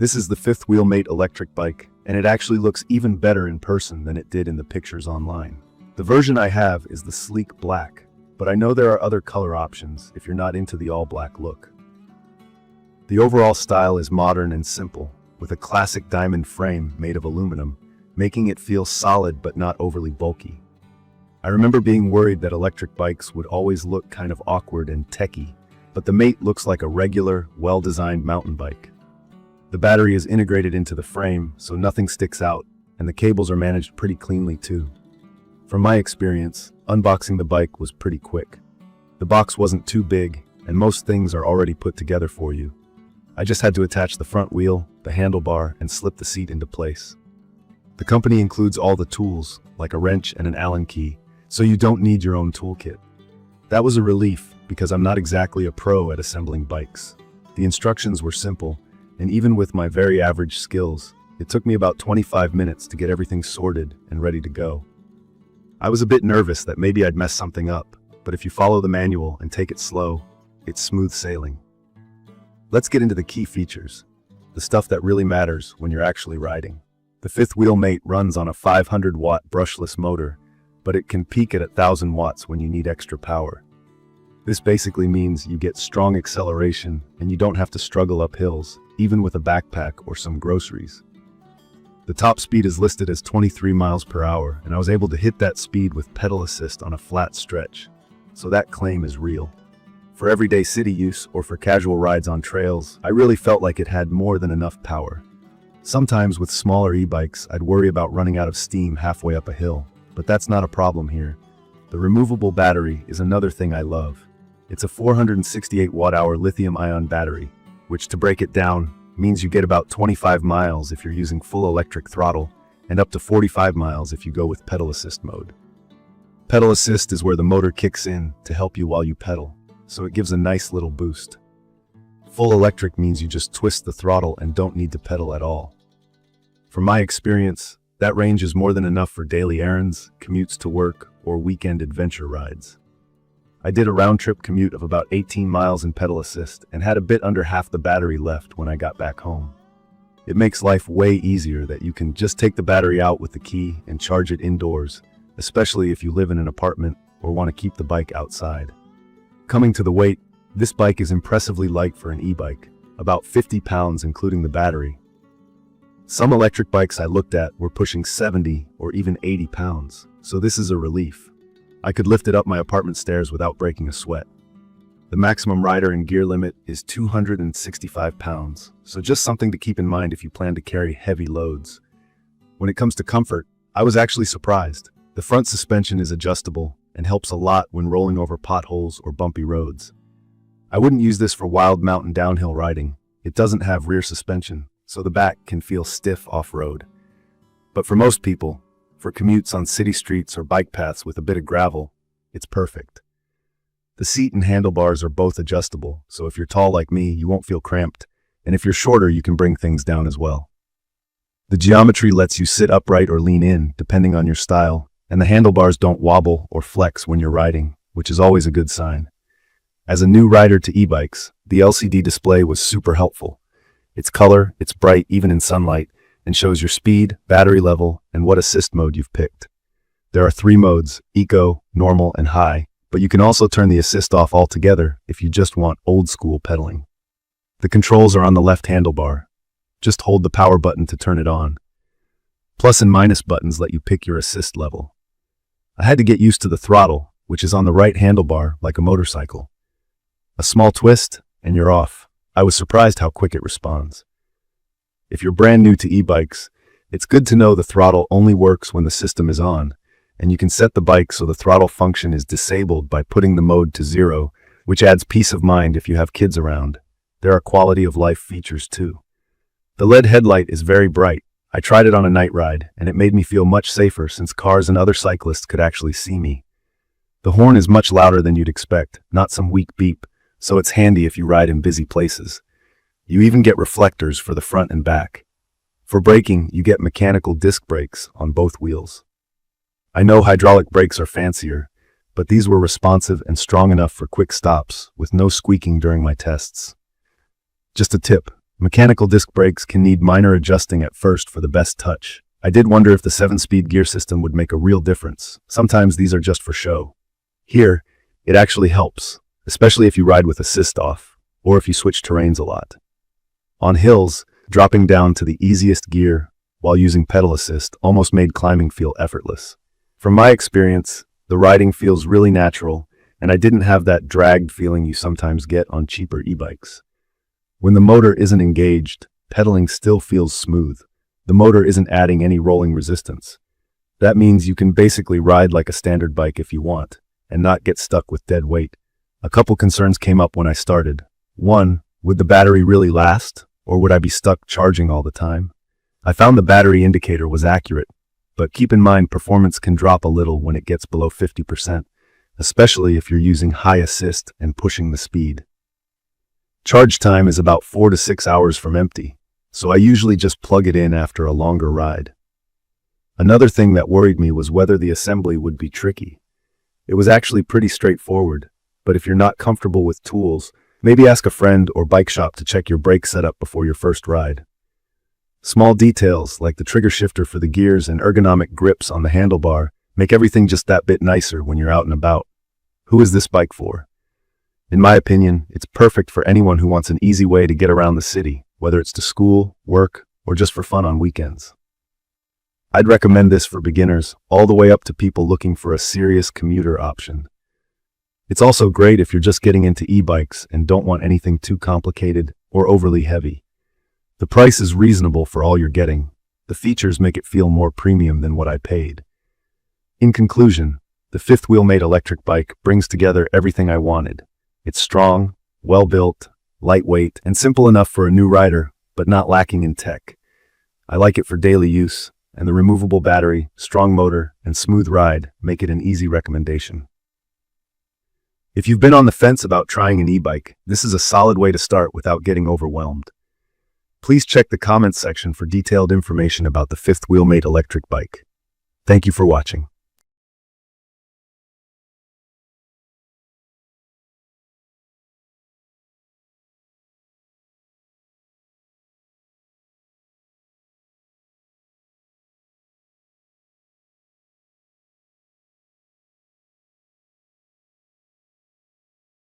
This is the fifth wheelmate electric bike, and it actually looks even better in person than it did in the pictures online. The version I have is the sleek black, but I know there are other color options if you're not into the all-black look. The overall style is modern and simple, with a classic diamond frame made of aluminum, making it feel solid but not overly bulky. I remember being worried that electric bikes would always look kind of awkward and techy, but the Mate looks like a regular, well-designed mountain bike. The battery is integrated into the frame, so nothing sticks out, and the cables are managed pretty cleanly too. From my experience, unboxing the bike was pretty quick. The box wasn't too big, and most things are already put together for you. I just had to attach the front wheel, the handlebar, and slip the seat into place. The company includes all the tools, like a wrench and an Allen key, so you don't need your own toolkit. That was a relief, because I'm not exactly a pro at assembling bikes. The instructions were simple, and even with my very average skills, it took me about 25 minutes to get everything sorted and ready to go. I was a bit nervous that maybe I'd mess something up, but if you follow the manual and take it slow, it's smooth sailing. Let's get into the key features, the stuff that really matters when you're actually riding. The fifth wheel Mate runs on a 500-watt brushless motor, but it can peak at 1,000 watts when you need extra power. This basically means you get strong acceleration and you don't have to struggle up hills, even with a backpack or some groceries. The top speed is listed as 23 miles per hour, and I was able to hit that speed with pedal assist on a flat stretch, so that claim is real. For everyday city use or for casual rides on trails, I really felt like it had more than enough power. Sometimes with smaller e-bikes, I'd worry about running out of steam halfway up a hill, but that's not a problem here. The removable battery is another thing I love. It's a 468 watt-hour lithium-ion battery, which, to break it down, means you get about 25 miles if you're using full electric throttle and up to 45 miles if you go with pedal assist mode. Pedal assist is where the motor kicks in to help you while you pedal, so it gives a nice little boost. Full electric means you just twist the throttle and don't need to pedal at all. From my experience, that range is more than enough for daily errands, commutes to work, or weekend adventure rides. I did a round-trip commute of about 18 miles in pedal assist and had a bit under half the battery left when I got back home. It makes life way easier that you can just take the battery out with the key and charge it indoors, especially if you live in an apartment or want to keep the bike outside. Coming to the weight, this bike is impressively light for an e-bike, about 50 pounds including the battery. Some electric bikes I looked at were pushing 70 or even 80 pounds, so this is a relief. I could lift it up my apartment stairs without breaking a sweat. The maximum rider and gear limit is 265 pounds, so just something to keep in mind if you plan to carry heavy loads. When it comes to comfort, I was actually surprised. The front suspension is adjustable and helps a lot when rolling over potholes or bumpy roads. I wouldn't use this for wild mountain downhill riding. It doesn't have rear suspension, so the back can feel stiff off-road. But for most people, for commutes on city streets or bike paths with a bit of gravel, it's perfect. The seat and handlebars are both adjustable, so if you're tall like me, you won't feel cramped, and if you're shorter, you can bring things down as well. The geometry lets you sit upright or lean in, depending on your style, and the handlebars don't wobble or flex when you're riding, which is always a good sign. As a new rider to e-bikes, the LCD display was super helpful. Its color, it's bright even in sunlight, and shows your speed, battery level, and what assist mode you've picked. There are 3 modes, Eco, Normal, and High, but you can also turn the assist off altogether if you just want old-school pedaling. The controls are on the left handlebar. Just hold the power button to turn it on. Plus and minus buttons let you pick your assist level. I had to get used to the throttle, which is on the right handlebar like a motorcycle. A small twist, and you're off. I was surprised how quick it responds. If you're brand new to e-bikes, it's good to know the throttle only works when the system is on, and you can set the bike so the throttle function is disabled by putting the mode to 0, which adds peace of mind if you have kids around. There are quality of life features too. The LED headlight is very bright. I tried it on a night ride, and it made me feel much safer since cars and other cyclists could actually see me. The horn is much louder than you'd expect, not some weak beep, so it's handy if you ride in busy places. You even get reflectors for the front and back. For braking, you get mechanical disc brakes on both wheels. I know hydraulic brakes are fancier, but these were responsive and strong enough for quick stops with no squeaking during my tests. Just a tip, Mechanical disc brakes can need minor adjusting at first for the best touch. I did wonder if the 7-speed gear system would make a real difference. Sometimes these are just for show. Here, it actually helps, especially if you ride with assist off, or if you switch terrains a lot. On hills, dropping down to the easiest gear while using pedal assist almost made climbing feel effortless. From my experience, the riding feels really natural, and I didn't have that dragged feeling you sometimes get on cheaper e-bikes. When the motor isn't engaged, pedaling still feels smooth. The motor isn't adding any rolling resistance. That means you can basically ride like a standard bike if you want, and not get stuck with dead weight. A couple concerns came up when I started. One, would the battery really last, or would I be stuck charging all the time? I found the battery indicator was accurate, but keep in mind performance can drop a little when it gets below 50%, especially if you're using high assist and pushing the speed. Charge time is about 4 to 6 hours from empty, so I usually just plug it in after a longer ride. Another thing that worried me was whether the assembly would be tricky. It was actually pretty straightforward, but if you're not comfortable with tools, maybe ask a friend or bike shop to check your brake setup before your first ride. Small details like the trigger shifter for the gears and ergonomic grips on the handlebar make everything just that bit nicer when you're out and about. Who is this bike for? In my opinion, it's perfect for anyone who wants an easy way to get around the city, whether it's to school, work, or just for fun on weekends. I'd recommend this for beginners, all the way up to people looking for a serious commuter option. It's also great if you're just getting into e-bikes and don't want anything too complicated or overly heavy. The price is reasonable for all you're getting. The features make it feel more premium than what I paid. In conclusion, the fifth wheel-made electric bike brings together everything I wanted. It's strong, well-built, lightweight, and simple enough for a new rider, but not lacking in tech. I like it for daily use, and the removable battery, strong motor, and smooth ride make it an easy recommendation. If you've been on the fence about trying an e-bike, this is a solid way to start without getting overwhelmed. Please check the comments section for detailed information about the fifth wheel-made electric bike. Thank you for watching.